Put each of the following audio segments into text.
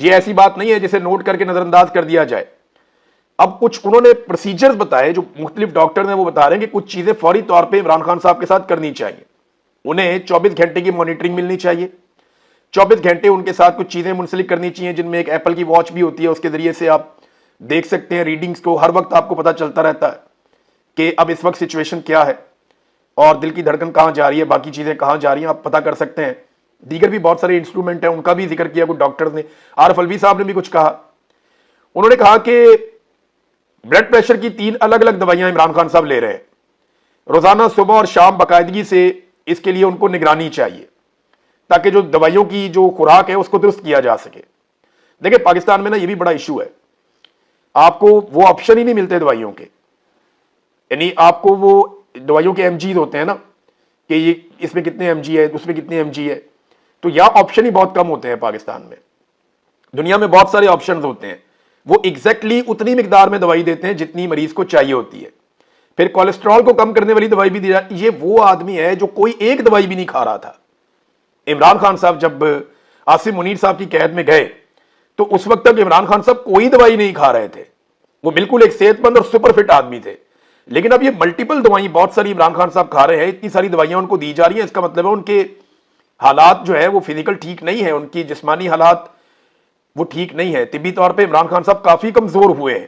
یہ ایسی بات نہیں ہے جسے نوٹ کر کے نظر انداز کر دیا جائے. اب کچھ انہوں نے پروسیجرز بتائے جو مختلف ڈاکٹر نے، وہ بتا رہے ہیں کہ کچھ چیزیں فوری طور پہ عمران خان صاحب کے ساتھ کرنی چاہیے. انہیں 24 گھنٹے کی مانیٹرنگ ملنی چاہیے. 24 گھنٹے ان کے ساتھ کچھ چیزیں منسلک کرنی چاہیے، جن میں ایک ایپل کی واچ بھی ہوتی ہے. اس کے ذریعے سے آپ دیکھ سکتے ہیں ریڈنگز کو، ہر وقت آپ کو پتا چلتا رہتا ہے کہ اب اس وقت سچویشن کیا ہے اور دل کی دھڑکن کہاں جا رہی ہے، باقی چیزیں کہاں جا رہی ہیں، آپ پتا کر سکتے ہیں. دیگر بھی بہت سارے انسٹرومنٹ ہیں، ان کا بھی ذکر کیا کچھ ڈاکٹرز نے. عارف الوی صاحب نے بھی کچھ کہا. انہوں نے کہا کہ بلڈ پریشر کی 3 الگ الگ دوائیاں عمران خان صاحب لے رہے ہیں روزانہ، صبح اور شام باقاعدگی سے. اس کے لیے ان کو نگرانی چاہیے تاکہ جو دوائیوں کی جو خوراک ہے اس کو درست کیا جا سکے. دیکھیں پاکستان میں نا یہ بھی بڑا ایشو ہے، آپ کو وہ آپشن ہی نہیں ملتے دوائیوں کے. یعنی آپ کو وہ دوائیوں کے ایم جیز ہوتے ہیں نا کہ یہ اس میں کتنے ایم جی ہے، اس میں کتنے ایم جی ہے، تو یہاں آپشن ہی بہت کم ہوتے ہیں پاکستان میں. دنیا میں بہت سارے آپشنز ہوتے ہیں، وہ ایگزیکٹلی اتنی مقدار میں دوائی دیتے ہیں جتنی مریض کو چاہیے ہوتی ہے. پھر کولیسٹرول کو کم کرنے والی دوائی بھی دی جاتی. یہ وہ آدمی ہے جو کوئی ایک دوائی بھی نہیں کھا رہا تھا. عمران خان صاحب جب عاصم منیر صاحب کی قید میں گئے تو اس وقت تک عمران خان صاحب کوئی دوائی نہیں کھا رہے تھے. وہ بالکل ایک صحت مند اور سپر فٹ آدمی تھے. لیکن اب یہ ملٹیپل دوائیں بہت ساری عمران خان صاحب کھا رہے ہیں، اتنی ساری دوائیاں ان کو دی جا رہی ہیں. اس کا مطلب ہے ان کے حالات جو ہے وہ فزیکل ٹھیک نہیں ہے، ان کی جسمانی حالات وہ ٹھیک نہیں ہے. طبی طور پہ عمران خان صاحب کافی کمزور ہوئے ہیں.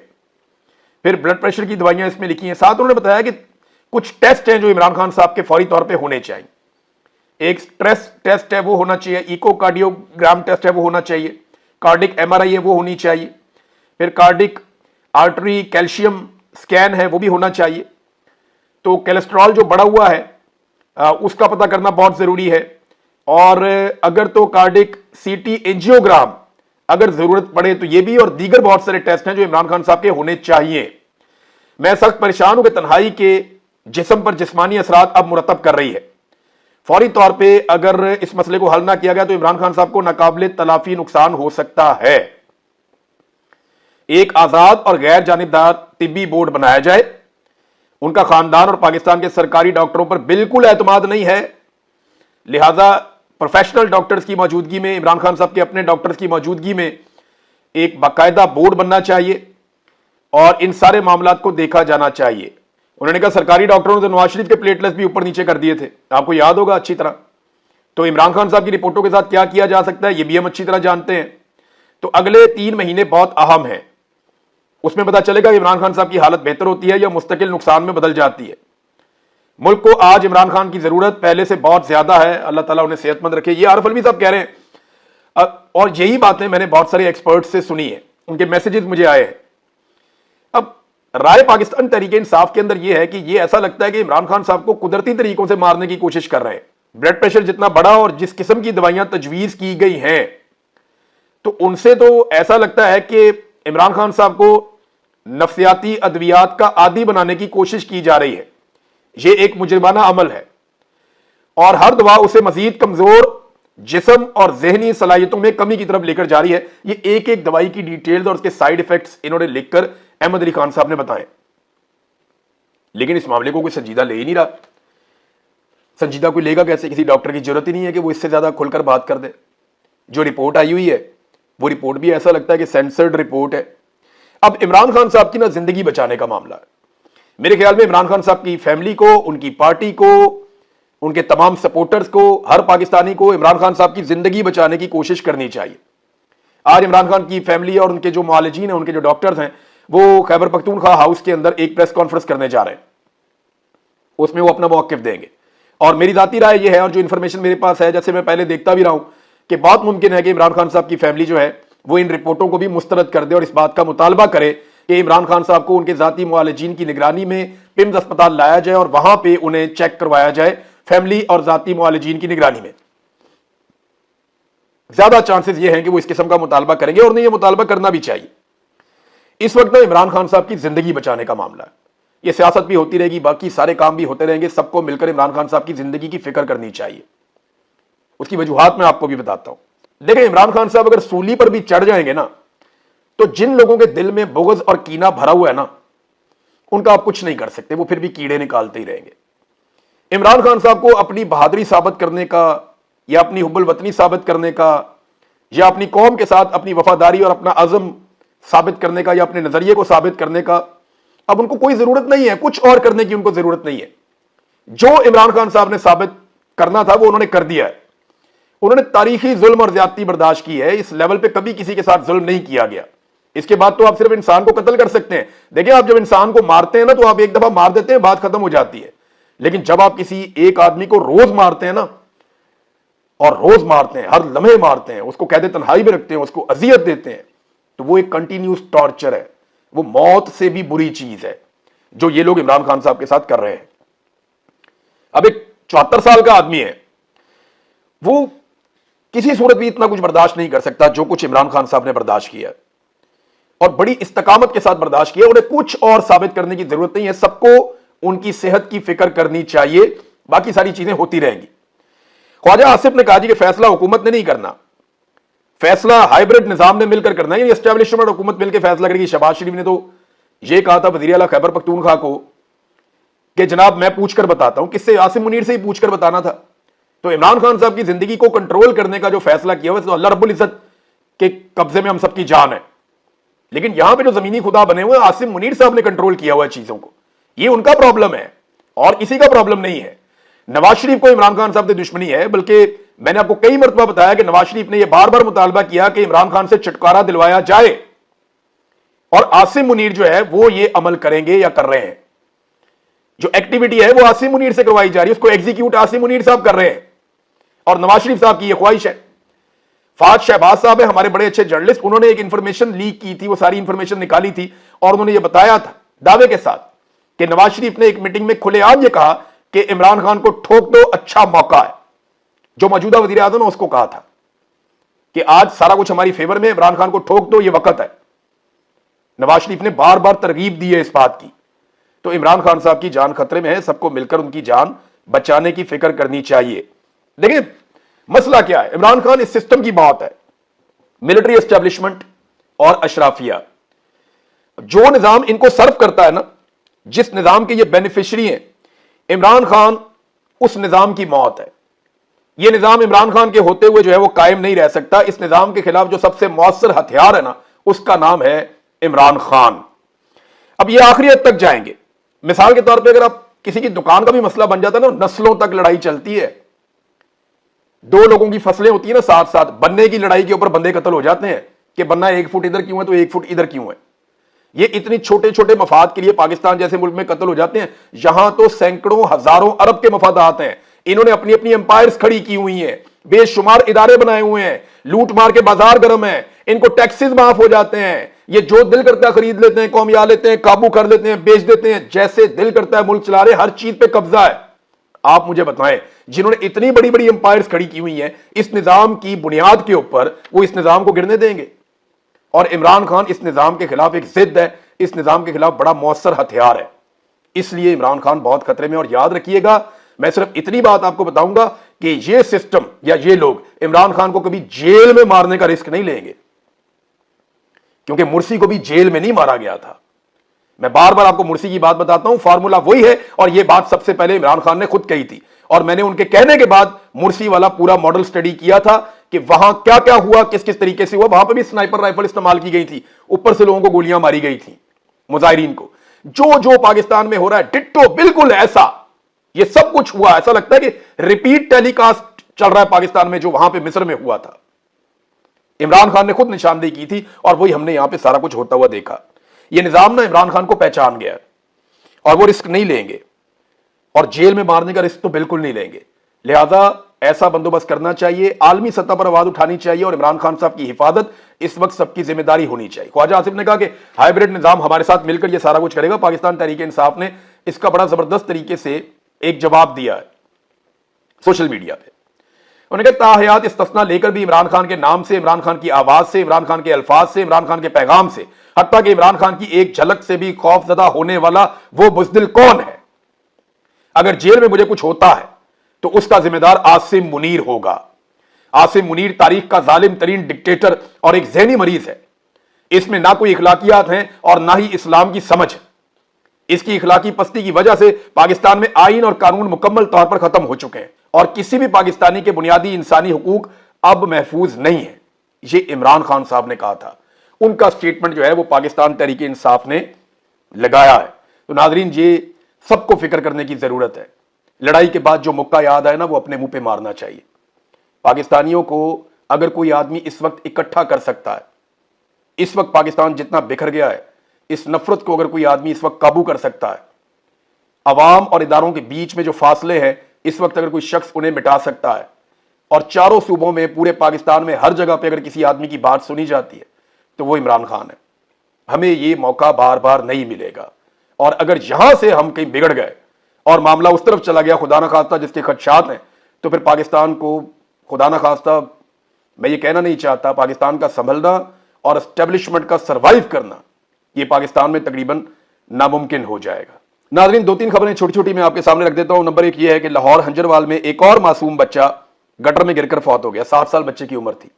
پھر بلڈ پریشر کی دوائیاں اس میں لکھی ہیں. ساتھ انہوں نے بتایا کہ کچھ ٹیسٹ ہیں جو عمران خان صاحب کے فوری طور پہ ہونے چاہیے. ایک سٹریس ٹیسٹ ہے وہ ہونا چاہیے، ایکو کارڈیوگرام ٹیسٹ ہے وہ ہونا چاہیے، کارڈک ایم آر آئی ہے وہ ہونی چاہیے، پھر کارڈک آرٹری کیلشیم سکین ہے وہ بھی ہونا چاہیے. تو کولیسٹرول جو بڑا ہوا ہے اس کا پتہ کرنا بہت ضروری ہے. اور اگر تو کارڈک سی ٹی اینجیوگرام اگر ضرورت پڑے تو یہ بھی، اور دیگر بہت سارے ٹیسٹ ہیں جو عمران خان صاحب کے ہونے چاہیے. میں سخت پریشان ہوں کہ تنہائی کے جسم پر جسمانی اثرات اب مرتب کر رہی ہے. فوری طور پہ اگر اس مسئلے کو حل نہ کیا گیا تو عمران خان صاحب کو ناقابل تلافی نقصان ہو سکتا ہے. ایک آزاد اور غیر جانبدار طبی بورڈ بنایا جائے. ان کا خاندان اور پاکستان کے سرکاری ڈاکٹروں پر بالکل اعتماد نہیں ہے، لہذا پروفیشنل ڈاکٹرز کی موجودگی میں، عمران خان صاحب کے اپنے ڈاکٹرز کی موجودگی میں ایک باقاعدہ بورڈ بننا چاہیے اور ان سارے معاملات کو دیکھا جانا چاہیے. انہوں نے کہا سرکاری ڈاکٹروں نے تو نواز شریف کے پلیٹلیٹس بھی اوپر نیچے کر دیے تھے، آپ کو یاد ہوگا اچھی طرح. تو عمران خان صاحب کی رپورٹوں کے ساتھ کیا کیا جا سکتا ہے یہ بھی ہم اچھی طرح جانتے ہیں. تو اگلے 3 مہینے بہت اہم ہیں. اس میں پتا چلے گا کہ عمران خان صاحب کی حالت بہتر ہوتی ہے یا مستقل نقصان میں بدل جاتی ہے. ملک کو آج عمران خان کی ضرورت پہلے سے بہت زیادہ ہے. اللہ تعالیٰ انہیں صحت مند رکھے. یہ عارف الوی صاحب کہہ رہے ہیں اور یہی باتیں میں نے بہت سارے ایکسپرٹ سے سنی ہیں، ان کے میسیجز مجھے آئے ہیں. اب رائے پاکستان تحریک انصاف کے اندر یہ ہے کہ یہ ایسا لگتا ہے کہ عمران خان صاحب کو قدرتی طریقوں سے مارنے کی کوشش کر رہے ہیں. بلڈ پریشر جتنا بڑا اور جس قسم کی دوائیاں تجویز کی گئی ہیں تو ان سے تو ایسا لگتا ہے کہ عمران خان صاحب کو نفسیاتی ادویات کا عادی بنانے کی کوشش کی جا رہی ہے. یہ ایک مجرمانہ عمل ہے اور ہر دوا اسے مزید کمزور جسم اور ذہنی صلاحیتوں میں کمی کی طرف لے کر جا رہی ہے. یہ ایک ایک دوائی کی ڈیٹیلز اور اس کے سائیڈ ایفیکٹس انہوں نے لکھ کر احمد علی خان صاحب نے بتائے. لیکن اس معاملے کو کوئی سنجیدہ لے ہی نہیں رہا. سنجیدہ کوئی لے گا کیسے؟ کسی ڈاکٹر کی ضرورت ہی نہیں ہے کہ وہ اس سے زیادہ کھل کر بات کر دے. جو رپورٹ آئی ہوئی ہے وہ رپورٹ بھی ایسا لگتا ہے کہ سینسرڈ رپورٹ ہے. اب عمران خان صاحب کی نا زندگی بچانے کا معاملہ ہے. میرے خیال میں عمران خان صاحب کی فیملی کو، ان کی پارٹی کو، ان کے تمام سپورٹرز کو، ہر پاکستانی کو عمران خان صاحب کی زندگی بچانے کی کوشش کرنی چاہیے. آج عمران خان کی فیملی اور ان کے جو معالجین ہیں، ان کے جو ڈاکٹرز ہیں، وہ خیبر پختونخوا ہاؤس کے اندر ایک پریس کانفرنس کرنے جا رہے ہیں. اس میں وہ اپنا موقف دیں گے. اور میری ذاتی رائے یہ ہے، اور جو انفارمیشن میرے پاس ہے، جیسے میں پہلے دیکھتا بھی رہا ہوں، کہ بہت ممکن ہے کہ عمران خان صاحب کی فیملی جو ہے وہ ان رپورٹوں کو بھی مسترد کر دے اور اس بات کا مطالبہ کرے کہ عمران خان صاحب کو ان کے ذاتی معالجین کی نگرانی میں پمز اسپتال لایا جائے اور وہاں پہ انہیں چیک کروایا جائے فیملی اور ذاتی معالجین کی نگرانی میں. زیادہ چانسز یہ ہیں کہ وہ اس قسم کا مطالبہ کریں گے، اور نہیں، یہ مطالبہ کرنا بھی چاہیے. اس وقت عمران خان صاحب کی زندگی بچانے کا معاملہ ہے. یہ سیاست بھی ہوتی رہے گی، باقی سارے کام بھی ہوتے رہیں گے. سب کو مل کر عمران خان صاحب کی زندگی کی فکر کرنی چاہیے. اس کی وجوہات میں آپ کو بھی بتاتا ہوں. دیکھیں عمران خان صاحب اگر سولی پر بھی چڑھ جائیں گے نا تو جن لوگوں کے دل میں بغض اور کینہ بھرا ہوا ہے نا ان کا آپ کچھ نہیں کر سکتے، وہ پھر بھی کیڑے نکالتے ہی رہیں گے. عمران خان صاحب کو اپنی بہادری ثابت کرنے کا یا اپنی حب الوطنی ثابت کرنے کا یا اپنی قوم کے ساتھ اپنی وفاداری اور اپنا عزم ثابت کرنے کا یا اپنے نظریے کو ثابت کرنے کا اب ان کو کوئی ضرورت نہیں ہے، کچھ اور کرنے کی ان کو ضرورت نہیں ہے۔ جو عمران خان صاحب نے ثابت کرنا تھا وہ انہوں نے کر دیا ہے۔ انہوں نے تاریخی ظلم اور زیادتی برداشت کی ہے، اس لیول پہ کبھی کسی کے ساتھ ظلم نہیں کیا گیا۔ اس کے بعد تو آپ صرف انسان کو قتل کر سکتے ہیں۔ دیکھیں آپ جب انسان کو مارتے ہیں نا تو آپ ایک دفعہ مار دیتے ہیں، بات ختم ہو جاتی ہے، لیکن جب آپ کسی ایک آدمی کو روز مارتے ہیں نا، اور روز مارتے ہیں، ہر لمحے مارتے ہیں، اس کو قید تنہائی میں رکھتے ہیں، اس کو اذیت دیتے ہیں، تو وہ ایک کنٹینیوس ٹارچر ہے، وہ موت سے بھی بری چیز ہے جو یہ لوگ عمران خان صاحب کے ساتھ کر رہے ہیں۔ اب ایک 74 سال کا آدمی ہے، وہ کسی صورت بھی اتنا کچھ برداشت نہیں کر سکتا جو کچھ عمران خان صاحب نے برداشت کیا، اور بڑی استقامت کے ساتھ برداشت کیا۔ انہیں کچھ اور ثابت کرنے کی ضرورت نہیں ہے، سب کو ان کی صحت کی فکر کرنی چاہیے، باقی ساری چیزیں ہوتی رہیں گی۔ خواجہ آصف نے کہا جی کہ فیصلہ حکومت نے نہیں کرنا، فیصلہ ہائیبرڈ نظام نے مل کر کرنا ہے، یعنی اسٹیبلشمنٹ حکومت مل کے فیصلہ کرے گی۔ شہباز شریف نے تو یہ کہا تھا وزیر اعلیٰ خیبر پختونخوا کو کہ جناب میں پوچھ کر بتاتا ہوں، کس سے؟ عاصم منیر سے ہی پوچھ کر بتانا تھا۔ تو عمران خان صاحب کی زندگی کو کنٹرول کرنے کا جو فیصلہ کیا ہوا ہے تو اللہ رب العزت کے قبضے میں ہم سب کی جان ہے، لیکن یہاں پہ جو زمینی خدا بنے ہوئے عاصم منیر صاحب نے کنٹرول کیا ہوا ہے چیزوں کو، یہ ان کا پرابلم ہے اور کسی کا پرابلم نہیں ہے۔ نواز شریف کو عمران خان صاحب سے دشمنی ہے، بلکہ میں نے آپ کو کئی مرتبہ بتایا کہ نواز شریف نے یہ بار بار مطالبہ کیا کہ عمران خان سے چھٹکارا دلوایا جائے، اور عاصم منیر جو ہے وہ یہ عمل کریں گے یا کر رہے ہیں۔ جو ایکٹیویٹی ہے وہ عاصم منیر سے کروائی جا رہی ہے، اس کو ایگزیکیوٹ عاصم منیر صاحب کر رہے ہیں، اور نواز شریف صاحب کی یہ خواہش ہے۔ فہد شہباز صاحب ہیں ہمارے بڑے اچھے جرنلسٹ، انہوں نے ایک انفارمیشن لیک کی تھی، وہ ساری انفارمیشن نکالی تھی، اور انہوں نے یہ بتایا تھا دعوے کے ساتھ کہ نواز شریف نے ایک میٹنگ میں کھلے عام یہ کہا کہ عمران خان کو ٹھوک دو، اچھا موقع ہے۔ جو موجودہ وزیر اعظم ہے اس کو کہا تھا کہ آج سارا کچھ ہماری فیور میں، عمران خان کو ٹھوک دو، یہ وقت ہے۔ نواز شریف نے بار بار ترغیب دی ہے اس بات کی۔ تو عمران خان صاحب کی جان خطرے میں ہے، سب کو مل کر ان کی جان بچانے کی فکر کرنی چاہیے۔ دیکھیں مسئلہ کیا ہے، عمران خان اس سسٹم کی بات ہے، ملٹری اسٹیبلشمنٹ اور اشرافیہ، جو نظام ان کو سرو کرتا ہے نا، جس نظام کے یہ بینیفیشری ہیں، عمران خان اس نظام کی موت ہے۔ یہ نظام عمران خان کے ہوتے ہوئے جو ہے وہ قائم نہیں رہ سکتا۔ اس نظام کے خلاف جو سب سے مؤثر ہتھیار ہے نا، اس کا نام ہے عمران خان۔ اب یہ آخری حد تک جائیں گے۔ مثال کے طور پہ اگر آپ کسی کی دکان کا بھی مسئلہ بن جاتا ہے نا، نسلوں تک لڑائی چلتی ہے، دو لوگوں کی فصلیں ہوتی ہیں نا ساتھ ساتھ، بننے کی لڑائی کے اوپر بندے قتل ہو جاتے ہیں کہ بننا 1 فٹ ادھر کیوں ہے تو 1 فٹ ادھر کیوں ہے۔ یہ اتنی چھوٹے چھوٹے مفاد کے لیے پاکستان جیسے ملک میں قتل ہو جاتے ہیں، یہاں تو سینکڑوں ہزاروں ارب کے مفادات ہیں۔ انہوں نے اپنی اپنی امپائرز کھڑی کی ہوئی ہیں، بے شمار ادارے بنائے ہوئے ہیں، لوٹ مار کے بازار گرم ہیں، ان کو ٹیکسز معاف ہو جاتے ہیں، یہ جو دل کرتا ہے خرید لیتے ہیں، قومیہ لیتے ہیں، قابو کر لیتے ہیں، بیچ دیتے ہیں، جیسے دل کرتا ہے ملک چلا رہے، ہر چیز پہ قبضہ ہے۔ آپ مجھے بتائیں جنہوں نے اتنی بڑی بڑی امپائرز کھڑی کی ہوئی ہیں اس نظام کی بنیاد کے اوپر، وہ اس نظام کو گرنے دیں گے؟ اور عمران خان اس نظام کے خلاف ایک ضد ہے، اس نظام کے خلاف بڑا مؤثر ہتھیار ہے، اس لیے عمران خان بہت خطرے میں۔ اور یاد رکھیے گا، میں صرف اتنی بات آپ کو بتاؤں گا کہ یہ سسٹم یا یہ لوگ عمران خان کو کبھی جیل میں مارنے کا رسک نہیں لیں گے، کیونکہ مرسی کو بھی جیل میں نہیں مارا گیا تھا۔ میں بار بار آپ کو مرسی کی بات بتاتا ہوں، فارمولا وہی ہے، اور یہ بات سب سے پہلے عمران خان نے خود کہی تھی، اور میں نے ان کے کہنے کے بعد مرسی والا پورا ماڈل سٹڈی کیا تھا کہ وہاں کیا کیا ہوا، کس کس طریقے سے ہوا۔ وہاں پہ بھی سنائپر رائفل استعمال کی گئی تھی، اوپر سے لوگوں کو گولیاں ماری گئی تھی، مظاہرین کو۔ جو پاکستان میں ہو رہا ہے ڈٹو بالکل ایسا، یہ سب کچھ ہوا۔ ایسا لگتا ہے کہ ریپیٹ ٹیلی کاسٹ چل رہا ہے پاکستان میں، جو وہاں پہ مصر میں ہوا تھا۔ عمران خان نے خود نشاندہی کی تھی، اور وہی ہم نے یہاں پہ سارا کچھ ہوتا ہوا دیکھا۔ یہ نظام نا عمران خان کو پہچان گیا، اور وہ رسک نہیں لیں گے، اور جیل میں مارنے کا رسک تو بالکل نہیں لیں گے۔ لہذا ایسا بندوبست کرنا چاہیے، عالمی سطح پر آواز اٹھانی چاہیے، اور عمران خان صاحب کی حفاظت اس وقت سب کی ذمہ داری ہونی چاہیے۔ خواجہ آصف نے کہا کہ ہائیبرڈ نظام ہمارے ساتھ مل کر یہ سارا کچھ کرے گا۔ پاکستان تحریک انصاف نے اس کا بڑا زبردست طریقے سے ایک جواب دیا ہے سوشل میڈیا پہ۔ انہوں نے کہا تاحیات استثنا لے کر بھی عمران خان کے نام سے، عمران خان کی آواز سے، عمران خان کے الفاظ سے، عمران خان کے پیغام سے، حتیٰ کہ عمران خان کی ایک جھلک سے بھی خوف زدہ ہونے والا وہ بزدل کون ہے؟ اگر جیل میں مجھے کچھ ہوتا ہے تو اس کا ذمہ دار عاصم منیر ہوگا۔ عاصم منیر تاریخ کا ظالم ترین ڈکٹیٹر اور ایک ذہنی مریض ہے۔ اس میں نہ کوئی اخلاقیات ہیں اور نہ ہی اسلام کی سمجھ ہے۔ اس کی اخلاقی پستی کی وجہ سے پاکستان میں آئین اور قانون مکمل طور پر ختم ہو چکے ہیں، اور کسی بھی پاکستانی کے بنیادی انسانی حقوق اب محفوظ نہیں ہیں۔ یہ عمران خان صاحب نے کہا تھا، ان کا سٹیٹمنٹ جو ہے وہ پاکستان تحریک انصاف نے لگایا ہے۔ تو ناظرین یہ سب کو فکر کرنے کی ضرورت ہے، لڑائی کے بعد جو مکہ یاد آئے نا وہ اپنے منہ پہ مارنا چاہیے۔ پاکستانیوں کو اگر کوئی آدمی اس وقت اکٹھا کر سکتا ہے، اس وقت پاکستان جتنا بکھر گیا ہے، اس نفرت کو اگر کوئی آدمی اس وقت قابو کر سکتا ہے، عوام اور اداروں کے بیچ میں جو فاصلے ہیں اس وقت اگر کوئی شخص انہیں مٹا سکتا ہے، اور چاروں صوبوں میں پورے پاکستان میں ہر جگہ پہ اگر کسی آدمی کی بات سنی جاتی ہے تو وہ عمران خان ہے۔ ہمیں یہ موقع بار بار نہیں ملے گا، اور اگر یہاں سے ہم کہیں بگڑ گئے اور معاملہ اس طرف چلا گیا خدا نہ خواستہ جس کے خدشات ہیں، تو پھر پاکستان کو خدا نہ خواستہ، میں یہ کہنا نہیں چاہتا، پاکستان کا سنبھلنا اور اسٹیبلشمنٹ کا سروائیو کرنا یہ پاکستان میں تقریباً ناممکن ہو جائے گا۔ ناظرین دو تین خبریں چھوٹی چھوٹی میں آپ کے سامنے رکھ دیتا ہوں۔ نمبر ایک یہ ہے کہ لاہور ہنجروال میں ایک اور معصوم بچہ گٹر میں گر کر فوت ہو گیا، 7 سال بچے کی عمر تھی۔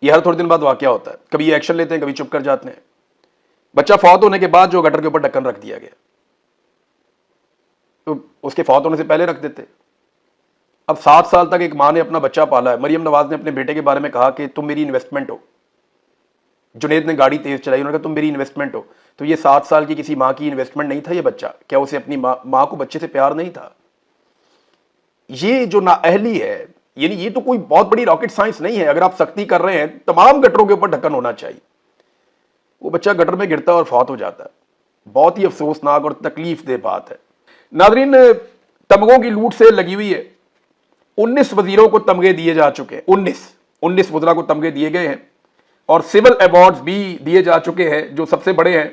یہ ہر تھوڑے دن بعد واقعہ ہوتا ہے، کبھی ایکشن لیتے ہیں کبھی چپ کر جاتے ہیں۔ بچہ فوت ہونے کے بعد جو گٹر کے اوپر ڈھکن رکھ دیا گیا، تو اس کے فوت ہونے سے پہلے رکھ دیتے۔ اب 7 سال تک ایک ماں نے اپنا بچہ پالا ہے۔ مریم نواز نے اپنے بیٹے کے بارے میں کہا کہ تم میری انویسٹمنٹ ہو۔ جنید نے گاڑی تیز چلائی، انہوں نے کہا تم میری انویسٹمنٹ ہو۔ تو یہ 7 سال کی کسی ماں کی انویسٹمنٹ نہیں تھا یہ بچہ؟ کیا اسے اپنی ماں کو بچے سے پیار نہیں تھا؟ یہ جو نااہلی ہے، یعنی یہ تو کوئی بہت بڑی راکٹ سائنس نہیں ہے۔ اگر آپ سختی کر رہے ہیں تمام گٹروں کے اوپر ڈھکن ہونا چاہیے۔ وہ بچہ گٹر میں گرتا ہے اور فوت ہو جاتا ہے، بہت ہی افسوسناک اور تکلیف دہ بات ہے۔ ناظرین تمغوں کی لوٹ سے لگی ہوئی ہے، 19 وزیروں کو تمغے دیے جا چکے ہیں، 19 وزراء کو تمغے دیے گئے ہیں، اور سول ایوارڈز بھی دیے جا چکے ہیں جو سب سے بڑے ہیں۔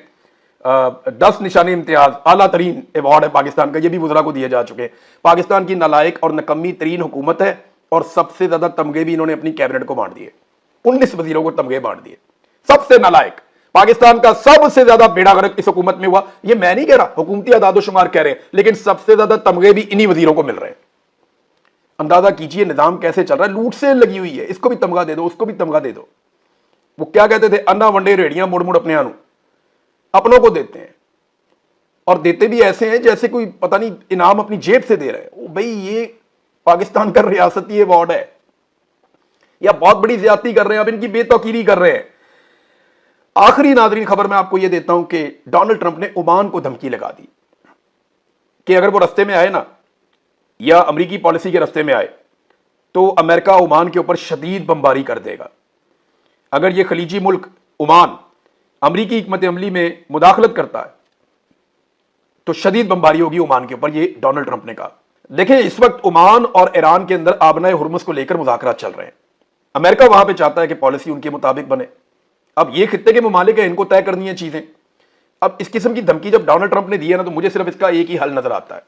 10 نشان امتیاز، اعلیٰ ترین ایوارڈ ہے پاکستان کا، یہ بھی وزراء کو دیے جا چکے ہیں۔ پاکستان کی نالائق اور نکمی ترین حکومت ہے، اور سب سے زیادہ تمغے بھی انہوں نے اپنی کیبنٹ کو بانٹ دیے، 19 وزیروں کو تمغے بانٹ دیے۔ سب سے نالائق، پاکستان کا سب سے زیادہ بیڑا غرق اس حکومت میں ہوا۔ یہ میں نہیں کہہ رہا، حکومتی اعداد و شمار کہہ رہے ہیں، لیکن سب سے زیادہ تمغے بھی انہی وزیروں کو مل رہے ہیں۔ اندازہ کیجئے نظام کیسے چل رہا ہے، لوٹ سے لگی ہوئی ہے، اس کو بھی تمغہ دے دو، اس کو بھی تمغہ دے دو۔ وہ کیا کہتے تھے، انا ونڈے ریڑیاں مڑ مڑ اپنے اپنوں کو دیتے ہیں، اور دیتے بھی ایسے ہیں جیسے کوئی پتہ نہیں انعام اپنی جیب سے دے رہے ہیں۔ بھئی یہ پاکستان کا ریاستی ایوارڈ ہے، یا بہت بڑی زیادتی کر رہے ہیں، اب ان کی بے توقیری کر رہے ہیں۔ آخری ناظرین خبر میں آپ کو یہ دیتا ہوں کہ ڈونلڈ ٹرمپ نے عمان کو دھمکی لگا دی کہ اگر وہ رستے میں آئے نا، یا امریکی پالیسی کے رستے میں آئے، تو امریکہ عمان کے اوپر شدید بمباری کر دے گا۔ اگر یہ خلیجی ملک عمان امریکی حکمت عملی میں مداخلت کرتا ہے تو شدید بمباری ہوگی عمان کے اوپر، یہ ڈونلڈ ٹرمپ نے کہا۔ دیکھیں اس وقت عمان اور ایران کے اندر آبنائے ہرمز کو لے کر مذاکرات چل رہے ہیں۔ امریکہ وہاں پہ چاہتا ہے کہ پالیسی ان کے مطابق بنے۔ اب یہ خطے کے ممالک ہیں، ان کو طے کرنی ہے چیزیں۔ اب اس قسم کی دھمکی جب ڈونلڈ ٹرمپ نے دی ہے نا، تو مجھے صرف اس کا ایک ہی حل نظر آتا ہے۔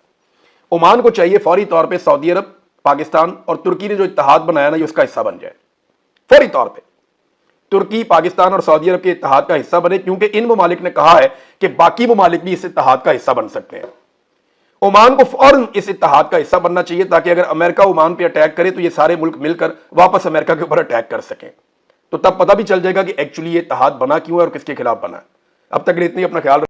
عمان کو چاہیے فوری طور پہ سعودی عرب، پاکستان اور ترکی نے جو اتحاد بنایا نا، یہ اس کا حصہ بن جائے فوری طور پہ۔ ترکی، پاکستان اور سعودی عرب کے اتحاد کا حصہ بنے، کیونکہ ان ممالک نے کہا ہے کہ باقی ممالک بھی اس اتحاد کا حصہ بن سکتے ہیں۔ عمان کو فوراً اس اتحاد کا حصہ بننا چاہیے، تاکہ اگر امریکہ عمان پہ اٹیک کرے تو یہ سارے ملک مل کر واپس امریکہ کے اوپر اٹیک کر سکیں، تو تب پتہ بھی چل جائے گا کہ ایکچولی یہ اتحاد بنا کیوں ہے اور کس کے خلاف بنا ہے۔ اب تک اتنی، اپنا خیال رکھیں۔